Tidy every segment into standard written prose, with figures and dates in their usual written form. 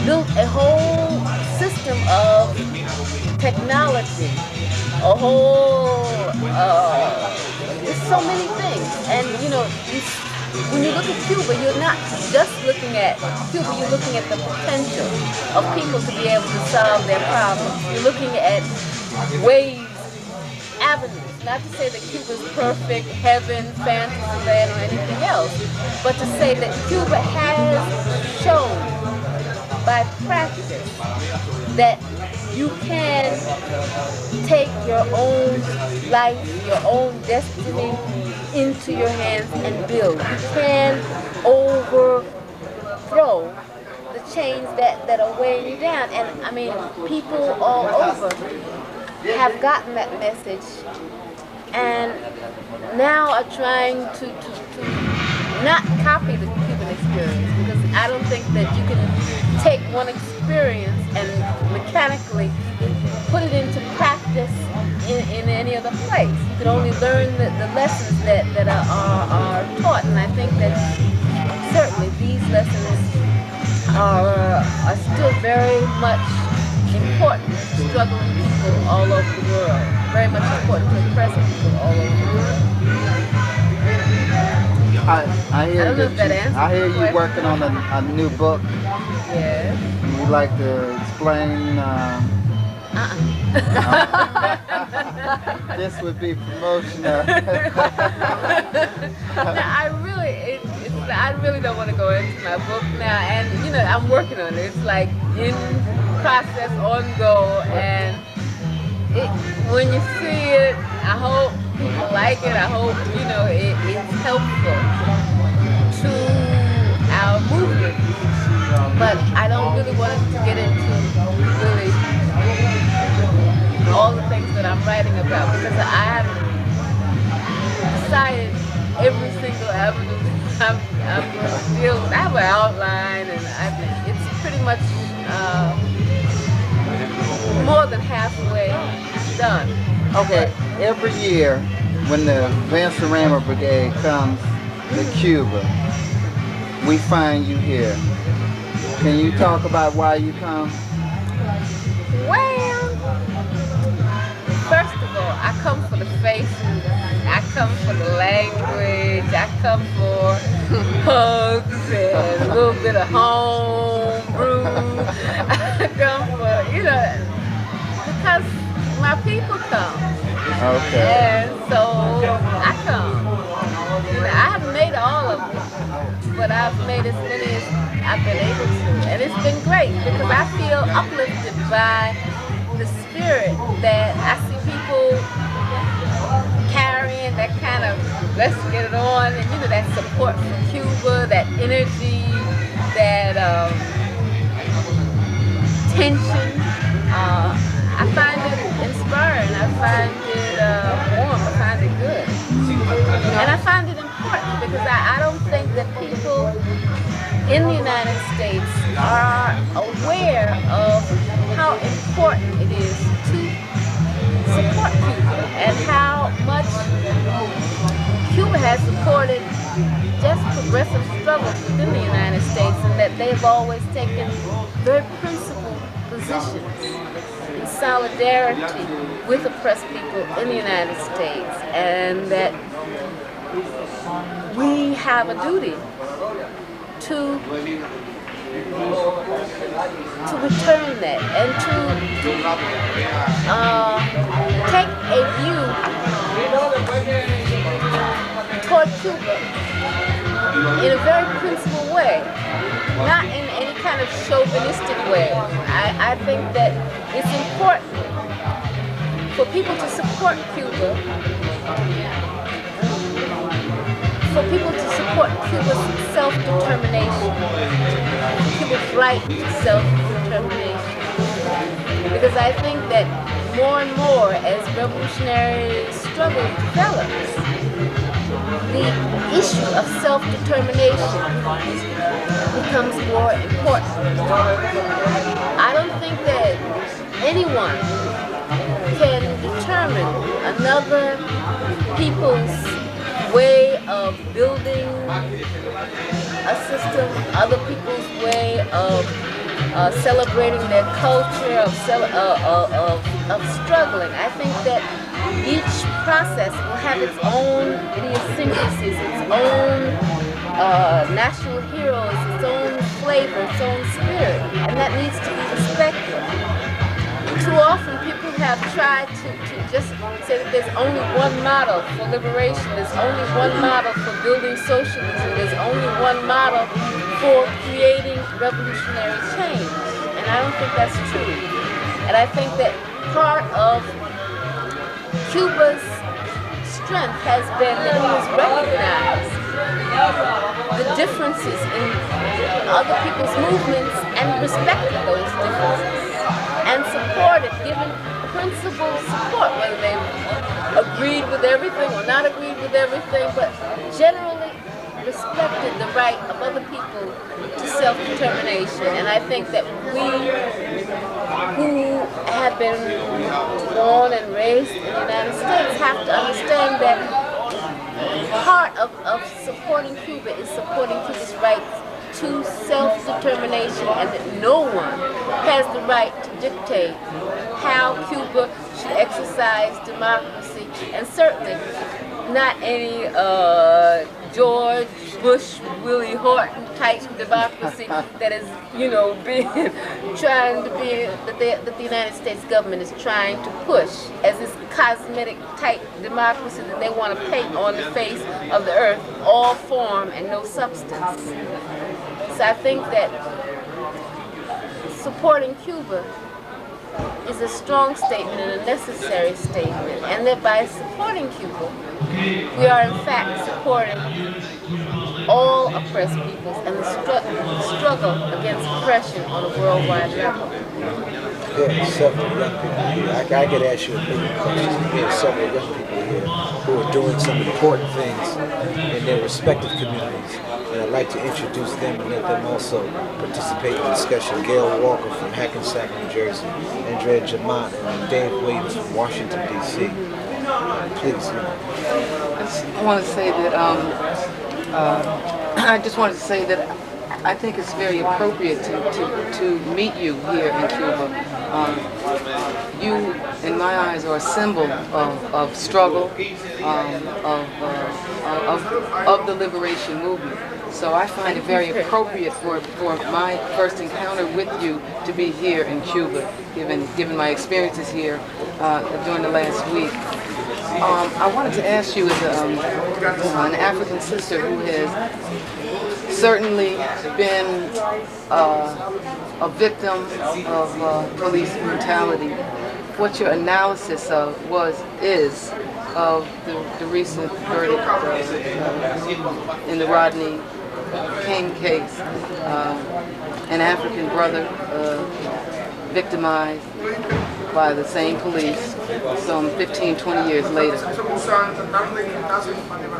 built a whole system of technology, a whole, there's so many things. And when you look at Cuba, you're not just looking at Cuba, you're looking at the potential of people to be able to solve their problems. You're looking at ways, avenues. Not to say that Cuba's perfect, heaven, fantasy land, or anything else, but to say that Cuba has shown by practice that you can take your own life, your own destiny into your hands and build. You can overthrow the chains that are weighing you down. And I mean, people all over have gotten that message and now are trying to not copy the Cuban experience, because I don't think that you can take one experience and mechanically put it into practice in any other place. You can only learn the lessons that are taught, and I think that certainly these lessons are still very much important to struggling people all over the world. Very much important to present people all over the world. I hear that I hear you working on a new book. Yeah. Would you like to explain? This would be promotional. I really don't want to go into my book now, and I'm working on it. It's like in process, on go, and when you see it, I hope people like it. I hope it's helpful to our movement. But I don't really want to get into really all the things that I'm writing about, because I haven't decided every single avenue I'm going to deal with. I have an outline, and I think it's pretty much more than halfway done. Okay, every year when the Vancerama Brigade comes to Cuba, we find you here. Can you talk about why you come? Well, first of all, I come for the faces, I come for the language, I come for hugs and a little bit of home brew. I come for, because my people come. Okay. And so I come. I haven't made all of them, but I've made as many as I've been able to. And it's been great, because I feel uplifted by the spirit that I see people carrying, that kind of let's get it on, and that support for Cuba, that energy, that tension. I find it inspiring, I find it warm, I find it good. And I find it important, because I don't think that people in the United States are aware of how important it is to support Cuba, and how much Cuba has supported just progressive struggles within the United States, and that they've always taken very principled positions in solidarity with oppressed people in the United States, and that we have a duty to return that, and to take a view toward Cuba in a very principled way, not in any kind of chauvinistic way. I think that it's important for people to support Cuba, for people to support Cuba's self-determination, Cuba's right to self-determination. Because I think that more and more, as revolutionary struggle develops, the issue of self-determination becomes more important. I don't think that anyone can determine another people's way of building a system, other people's way of celebrating their culture, of struggling. I think that each process will have its own idiosyncrasies, its own national heroes, its own flavor, its own spirit, and that needs to be respected. Too often people have tried to just say that there's only one model for liberation, there's only one model for building socialism, there's only one model for creating revolutionary change. And I don't think that's true. And I think that part of Cuba's strength has been that he has recognized the differences in other people's movements and respected those differences and supported, given principled support, whether they agreed with everything or not agreed with everything, but generally respected the right of other people to self-determination. And I think that we who have been born and raised in the United States have to understand that part of supporting Cuba is supporting Cuba's rights to self-determination, and that no one has the right to dictate how Cuba should exercise democracy, and certainly not any George Bush, Willie Horton type democracy that is, being trying to be that the United States government is trying to push as this cosmetic type democracy that they want to paint on the face of the earth, all form and no substance. So I think that supporting Cuba is a strong statement and a necessary statement, and that by supporting Cuba, we are in fact supporting all oppressed peoples and the struggle against oppression on a worldwide level. There are several young people here. I could ask you a million questions. There are several young people here who are doing some important things in their respective communities. And I'd like to introduce them and let them also participate in the discussion. Gail Walker from Hackensack, New Jersey, Andrea Jamont and Dave Williams from Washington, D.C. Please. I want to say that I just wanted to say that I think it's very appropriate to meet you here in Cuba. You, in my eyes, are a symbol of struggle, of the liberation movement. So I find it very appropriate for my first encounter with you to be here in Cuba, given my experiences here during the last week. I wanted to ask you, as an African sister who has certainly been a victim of police brutality, what your analysis is of the recent verdict in the Rodney King case. An African brother victimized by the same police some 15, 20 years later.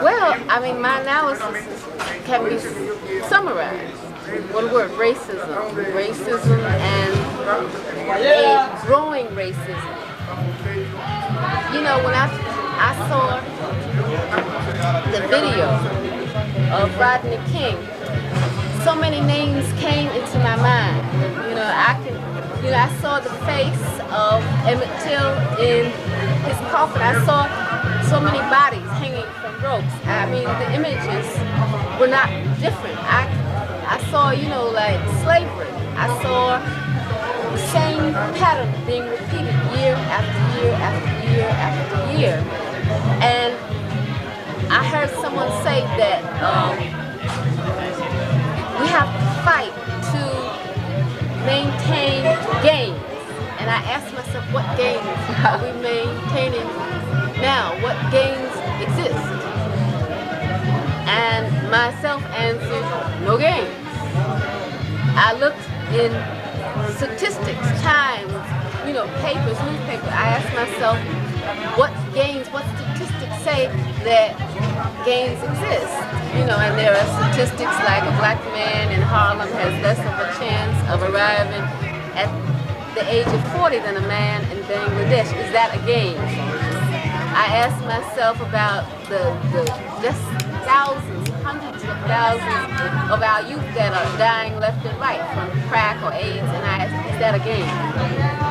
Well, I mean, my analysis can be summarized. One word: racism. Racism and a growing racism. When I saw the video of Rodney King, so many names came into my mind. I saw the face of Emmett Till in his coffin. I saw so many bodies hanging from ropes. I mean, the images were not different. I saw, like slavery. I saw the same pattern being repeated year after year after year after year. And I heard someone say that we have to fight to maintain gains. And I asked myself, what gains are we maintaining now? What gains exist? And myself answered, no gains. I looked in statistics, times, papers, newspapers. I asked myself, what statistics say that gains exist? And there are statistics like a black man in Harlem has less of a chance of arriving at the age of 40 than a man in Bangladesh. Is that a gain? I asked myself about the just thousands, hundreds of thousands of our youth that are dying left and right from crack or AIDS, and I ask, is that a game?